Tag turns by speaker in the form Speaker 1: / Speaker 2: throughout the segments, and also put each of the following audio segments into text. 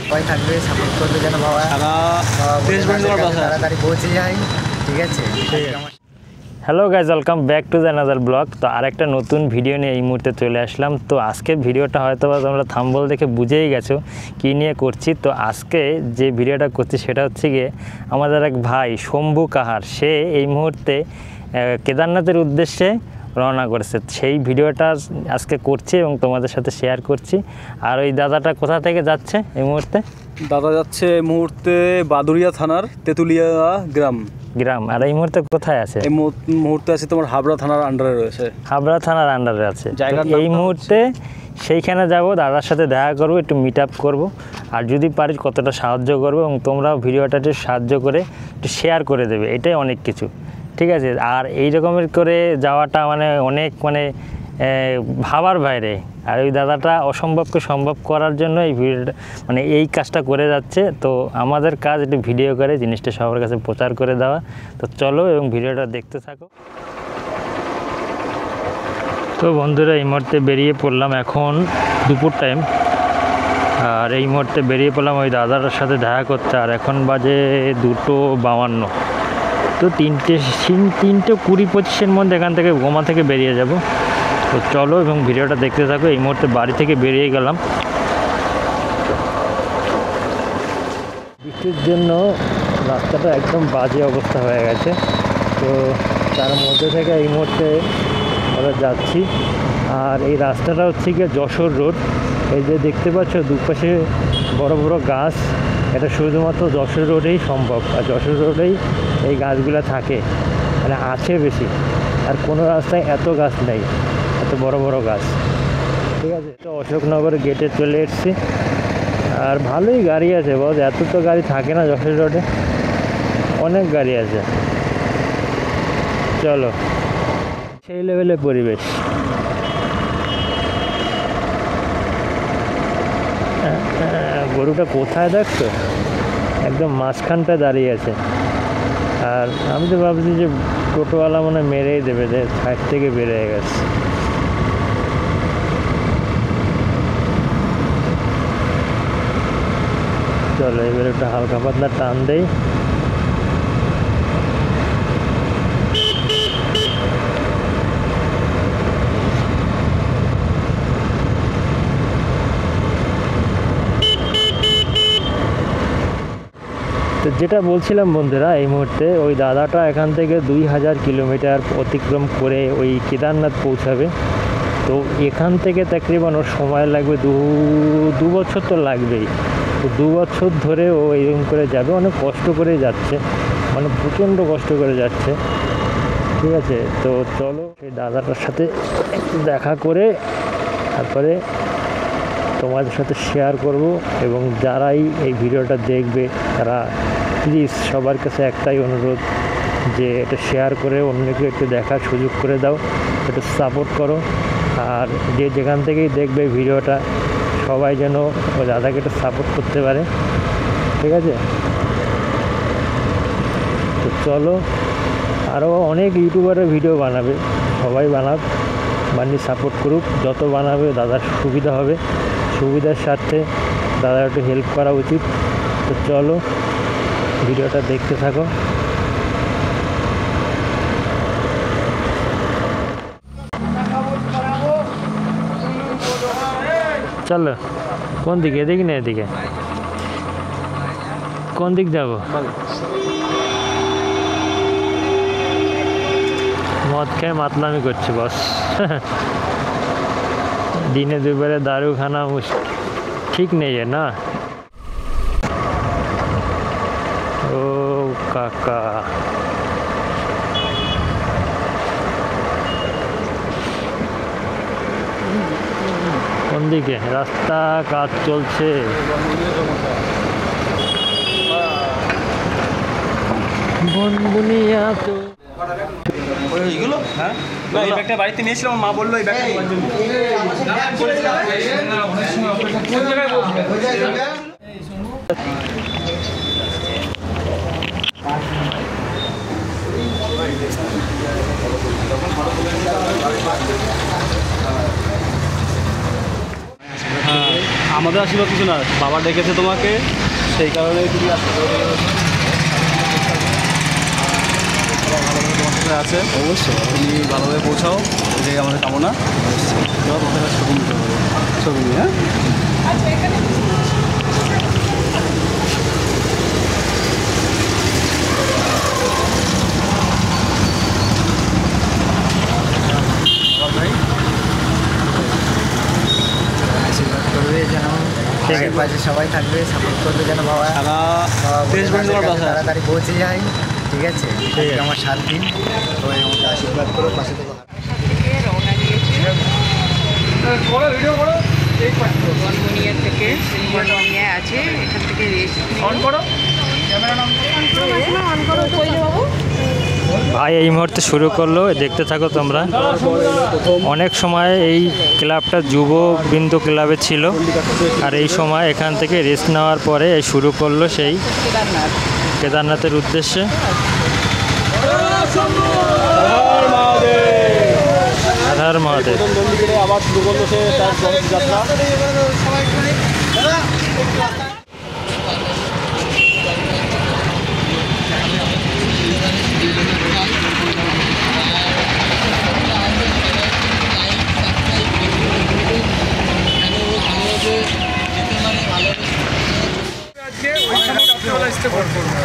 Speaker 1: সবাই থাকবে, সাপোর্ট করবে যেন বাবা তাড়াতাড়ি পৌঁছে যায়। ঠিক আছে।
Speaker 2: Hello guys, welcome back to the another blog. তো আরেকটা নতুন ভিডিও নিয়ে এই মুহূর্তে চলে আসলাম। তো আজকে ভিডিওটা হয়তো বা তোমরা থাম্বনেল দেখে বুঝেই গেছো কী নিয়ে করছি। তো আজকে যে ভিডিওটা করছি সেটা হচ্ছে গিয়ে আমাদের এক ভাই শম্ভু কাহার, সে এই মুহূর্তে কেদারনাথের উদ্দেশ্যে রওনা করেছে। সেই ভিডিওটা আজকে করছি এবং তোমাদের সাথে শেয়ার করছি। আর ওই দাদাটা কোথা থেকে যাচ্ছে এই মুহূর্তে?
Speaker 3: দাদা যাচ্ছে এই মুহূর্তে বাদুরিয়া থানার তেঁতুলিয়া গ্রাম।
Speaker 2: আর এই মুহূর্তে কোথায় আছে?
Speaker 3: এই মুহূর্তে আছে তোমার হাবড়া থানার আন্ডারে রয়েছে।
Speaker 2: হাবড়া থানার আন্ডারে আছে। এই মুহূর্তে সেইখানে যাব, দাদার সাথে দেখা করব, একটু মিট আপ করবো। আর যদি পারি কতটা সাহায্য করবো, এবং তোমরাও ভিডিওটা একটু সাহায্য করে একটু শেয়ার করে দেবে, এটাই অনেক কিছু। ঠিক আছে। আর এই রকমের করে যাওয়াটা অনেক ভাবার বাইরে। আর ওই দাদাটা অসম্ভবকে সম্ভব করার জন্য এই ভিডিওটা এই কাজটা করে যাচ্ছে। তো আমাদের কাজ একটু ভিডিও করে জিনিসটা সবার কাছে প্রচার করে দেওয়া। তো চলো এবং ভিডিওটা দেখতে থাকো। তো বন্ধুরা, এই মুহূর্তে বেরিয়ে পড়লাম, এখন দুপুর টাইম। আর এই মুহূর্তে বেরিয়ে পড়লাম ওই দাদাটার সাথে দেখা করতে। আর এখন বাজে 2:52। তো 3:20-25-এর মধ্যে এখান থেকে গোমা থেকে বেরিয়ে যাব। তো চলো এবং ভিডিওটা দেখতে থাকো। এই মুহূর্তে বাড়ি থেকে বেরিয়ে গেলাম। বৃষ্টির জন্য রাস্তাটা একদম বাজে অবস্থা হয়ে গেছে। তো তার মধ্যে থেকে এই মুহূর্তে আমরা যাচ্ছি। আর এই রাস্তাটা হচ্ছে গিয়ে যশোর রোড। এই যে দেখতে পাচ্ছ দুপাশে বড় বড় গাছ, এটা শুধুমাত্র যশোর রোডেই সম্ভব। আর যশোর রোডেই এই গাছগুলো থাকে, আছে বেশি। আর কোনো রাস্তায় এত গাছ নেই, এত বড় বড় গাছ। ঠিক আছে। তো অশোকনগর গেটে চলে এসেছি। আর ভালোই গাড়ি আছে বল, এত তো গাড়ি থাকে না যশোর রোডে, অনেক গাড়ি আছে। চলো, সেই লেভেলের পরিবেশ। গরুটা কোথায় দেখছো? একদম মাঝখানটায় দাঁড়িয়ে আছে। আর আমি তো ভাবছি যে টোটোওয়ালা মেরেই দেবে, যে সাইড থেকে বেরিয়ে গেছে। চলো এবার একটা হালকা পাতলা টান দেই। তো যেটা বলছিলাম বন্ধুরা, এই মুহূর্তে ওই দাদাটা এখান থেকে 2000 কিলোমিটার অতিক্রম করে ওই কেদারনাথ পৌঁছাবে। তো এখান থেকে তাকরিবান ওর সময় লাগবে 2 বছর তো লাগবেই। তো 2 বছর ধরে ও এরকম করে যাবে, অনেক কষ্ট করে যাচ্ছে, প্রচণ্ড কষ্ট করে যাচ্ছে। ঠিক আছে। তো চলো সেই দাদাটার সাথে একটু দেখা করে তারপরে তোমাদের সাথে শেয়ার করব। এবং যারাই এই ভিডিওটা দেখবে তারা প্লিজ সবার কাছে একটাই অনুরোধ, যে এটা শেয়ার করে অন্যকে একটু দেখার সুযোগ করে দাও, একটু সাপোর্ট করো। আর যে যেখান থেকেই দেখবে ভিডিওটা, সবাই যেন ওই দাদাকে একটু সাপোর্ট করতে পারে। ঠিক আছে। তো চলো, আরও অনেক ইউটিউবারের ভিডিও বানাবে, সবাই বানিয়ে সাপোর্ট করুক। যত বানাবে দাদার সুবিধা হবে, সুবিধার স্বার্থে দাদার একটু হেল্প করা উচিত। তো চলো ভিডিওটা দেখতে থাকো। চলো, কোন দিকে? এদিকে না এদিকে? কোন দিক যাবো? মদ খেয়ে মাতলামি করছে বস। দিনে দুপুরে দারু খানা ঠিক নেই না। ও কাকা, কোন দিকে? রাস্তা কাজ চলছে। বনবুনিয়া তো
Speaker 3: এইগুলো হ্যাঁ, এই ব্যাগটা বাড়িতে নিয়েছিলাম, মা বললো এই ব্যাগটা নেওয়ার জন্য। আমাদের আশীর্বাদ কিছু না, বাবা ডেকেছে তোমাকে, সেই কারণে তুমি আসতে তোমার সাথে আছে। অবশ্যই তুমি ভালোভাবে পৌঁছাও, এটাই আমাদের কামনা। তোমার পথে ছবি নিতে হবে, ছবি নিয়ে। হ্যাঁ, ভাই
Speaker 1: আশীর্বাদ করবে যেন, আগের পাশে সবাই থাকবে, সাপোর্ট করবে যেন বাবা
Speaker 3: সারা
Speaker 1: বাবা
Speaker 3: দেশ
Speaker 1: বলে
Speaker 3: তোমার
Speaker 1: কাছে
Speaker 3: পাশে আছে।
Speaker 1: তাড়াতাড়ি পৌঁছে যায়। ঠিক আছে, আজকে আমার 7 দিন, সবাই আমাকে আশীর্বাদ করো, পাশে থেকে
Speaker 4: থেকে রওনা দিয়েছে বনবনিয়া থেকে। বনবনিয়া আছে, এখান থেকে রেস্ট
Speaker 2: ভাই এই মুহূর্তে শুরু করলো, দেখতে থাকো তোমরা। অনেক সময় এই ক্লাবটা যুববৃন্দ ক্লাবে ছিল, আর এই সময় এখান থেকে রেস্ট নেওয়ার পরে এই শুরু করলো সেই
Speaker 4: কেদারনাথ।
Speaker 2: কেদারনাথের উদ্দেশ্যে। হর মহাদেব।
Speaker 3: প্রথম মন্দিরে আবার শুরু করলো সে তার যাত্রা।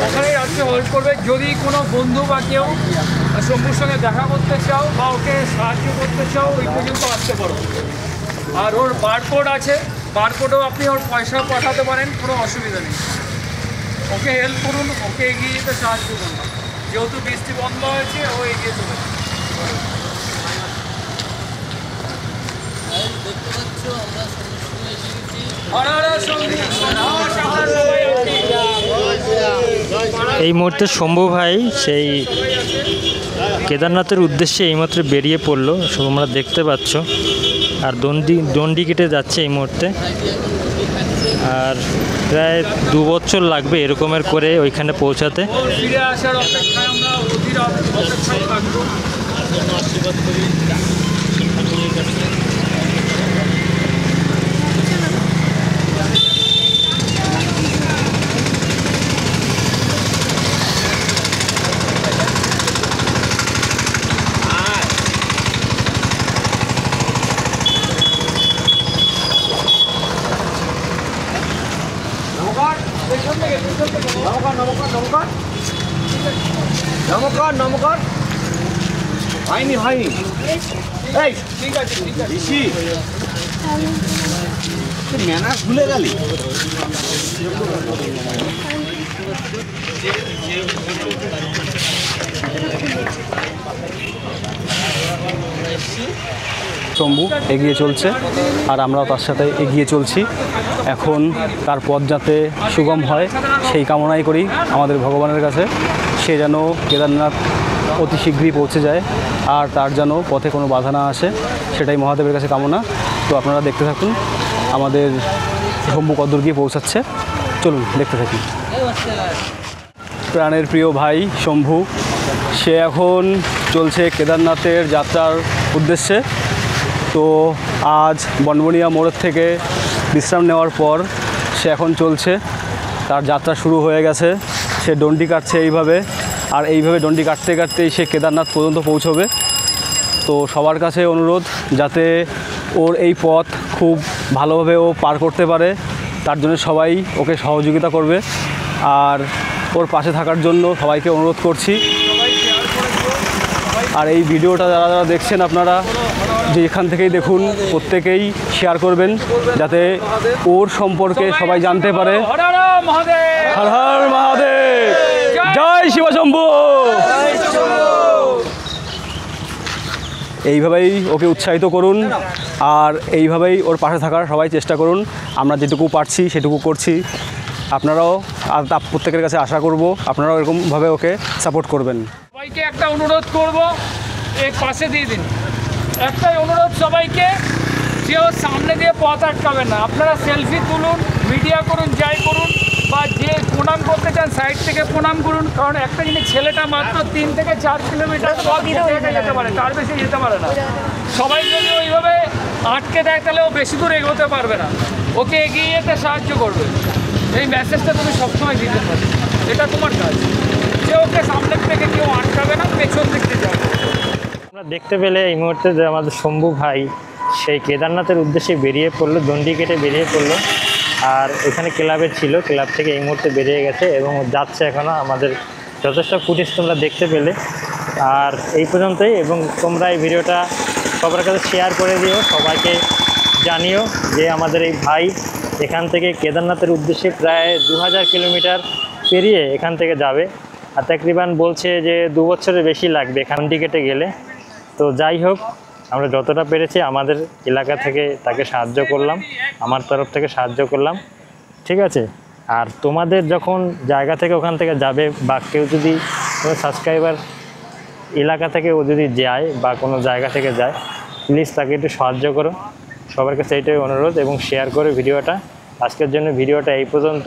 Speaker 5: ওখানে রাত্রে হোল্ড করবে। যদি কোনো বন্ধু বা কেউ শম্ভুর সঙ্গে দেখা করতে চাও বা ওকে সাহায্য করতে চাও, ওই পর্যন্ত আসতে পারো। আর ওর বারকোড আছে, বারকোডেও আপনি ওর পয়সা পাঠাতে পারেন, কোনো অসুবিধা নেই। ওকে হেল্প করুন, ওকে এগিয়ে যেতে সাহায্য করুন। যেহেতু বৃষ্টি বন্ধ হয়েছে, ও এগিয়ে চলে
Speaker 2: এই মুহূর্তে শম্ভু ভাই সেই কেদারনাথের উদ্দেশ্যে এইমাত্র বেরিয়ে পড়লো, তোমরা দেখতে পাচ্ছ। আর দণ্ডি কেটে যাচ্ছে এই মুহূর্তে। আর প্রায় 2 বছর লাগবে এরকমের করে ওইখানে পৌঁছাতে।
Speaker 5: ফিরে আসার অপেক্ষায় আমরা অধীর অপেক্ষায় থাকবো।
Speaker 3: নমস্কার হয়নি হয়নি। এই
Speaker 5: ঠিক আছে, ঠিক আছে।
Speaker 3: ঋষি ম্যানার ভুলে গেলি। শম্ভু এগিয়ে চলছে, আর আমরাও তার সাথে এগিয়ে চলছি। এখন তার পথ যাতে সুগম হয় সেই কামনাই করি আমাদের ভগবানের কাছে। সে যেন কেদারনাথ অতি শীঘ্রই পৌঁছে যায়, আর তার যেন পথে কোনো বাধা না আসে, সেটাই মহাদেবের কাছে কামনা। তো আপনারা দেখতে থাকুন আমাদের শম্ভু কদ্দূর গিয়ে পৌঁছাচ্ছে। চলুন দেখতে থাকি। প্রাণের প্রিয় ভাই শম্ভু, সে এখন চলছে কেদারনাথের যাত্রার উদ্দেশ্যে। তো আজ বনবনিয়া মোড়ের থেকে বিশ্রাম নেওয়ার পর সে এখন চলছে, তার যাত্রা শুরু হয়ে গেছে। সে ডন্ডি কাটছে এইভাবে, আর এইভাবে ডন্ডি কাটতে কাটতেই সে কেদারনাথ পর্যন্ত পৌঁছবে। তো সবার কাছে অনুরোধ, যাতে ওর এই পথ খুব ভালোভাবে ও পার করতে পারে, তার জন্য সবাই ওকে সহযোগিতা করবে। আর ওর পাশে থাকার জন্য সবাইকে অনুরোধ করছি। আর এই ভিডিওটা যারা যারা দেখছেন আপনারা, যে এখান থেকেই দেখুন, প্রত্যেকেই শেয়ার করবেন, যাতে ওর সম্পর্কে সবাই জানতে পারে।
Speaker 5: হর হর মহাদেব।
Speaker 3: হর হর মহাদেব, জয় শিবশম্ভু। এইভাবেই ওকে উৎসাহিত করুন, আর এইভাবেই ওর পাশে থাকার সবাই চেষ্টা করুন। আমরা যেটুকু পারছি সেটুকু করছি। আপনারাও, আর প্রত্যেকের কাছে আশা করব আপনারাও এরকমভাবে ওকে সাপোর্ট করবেন।
Speaker 5: সবাইকে একটা অনুরোধ করব, এই পাশে দিয়ে দিন। একটাই অনুরোধ সবাইকে, কেউ সামনে দিয়ে পথ আটকাবেন না। আপনারা সেলফি তুলুন, ভিডিও করুন, যাই করুন, বা যে প্রণাম করতে চান সাইড থেকে প্রণাম করুন। কারণ একটা জিনিস, ছেলেটা মাত্র 3 থেকে 4 কিলোমিটার পথ হেঁটে হেঁটে যেতে পারে, তার বেশি যেতে পারে না। সবাই যদি ওইভাবে আটকে দেয় তাহলে ও বেশি দূর এগোতে পারবে না, ওকে এগিয়ে যেতে সাহায্য করবে। এই মেসেজটা তুমি সবসময় দিতে পারো, এটা তোমার কাজ। যে ওকে সামনের থেকে কেউ আটকাবে না, পেছন দিক দিয়ে যাবে।
Speaker 2: আমরা দেখতে পেলে এই মুহূর্তে যে আমাদের শম্ভু ভাই সেই কেদারনাথের উদ্দেশ্যে বেরিয়ে পড়লো, দণ্ডি কেটে বেরিয়ে পড়লো। আর এখানে ক্লাবের ছিল, ক্লাব থেকে এই মুহূর্তে বেরিয়ে গেছে এবং যাচ্ছে এখনও। আমাদের যথেষ্ট ফুটেজ তোমরা দেখতে পেলে। আর এই পর্যন্তই, এবং তোমরা এই ভিডিওটা সবার কাছে শেয়ার করে দিও, সবাইকে জানিও যে আমাদের এই ভাই এখান থেকে কেদারনাথের উদ্দেশ্যে প্রায় 2000 কিলোমিটার পেরিয়ে এখান থেকে যাবে। আর তাকরিবান বলছে যে 2 বছরের বেশি লাগবে এখান কেটে গেলে। তো যাই হোক, আমরা যতটা পেরেছি আমাদের এলাকা থেকে তাকে সাহায্য করলাম, আমার তরফ থেকে সাহায্য করলাম, ঠিক আছে। আর তোমাদের যখন জায়গা থেকে ওখান থেকে যাবে, বা কেউ যদি কোনো সাবস্ক্রাইবার এলাকা থেকে ও যদি যায় বা কোনো জায়গা থেকে যায়, প্লিজ তাকে একটু সাহায্য করো। সবার কাছে এইটাই অনুরোধ, এবং শেয়ার করো ভিডিওটা। আজকের জন্য ভিডিওটা এই পর্যন্ত।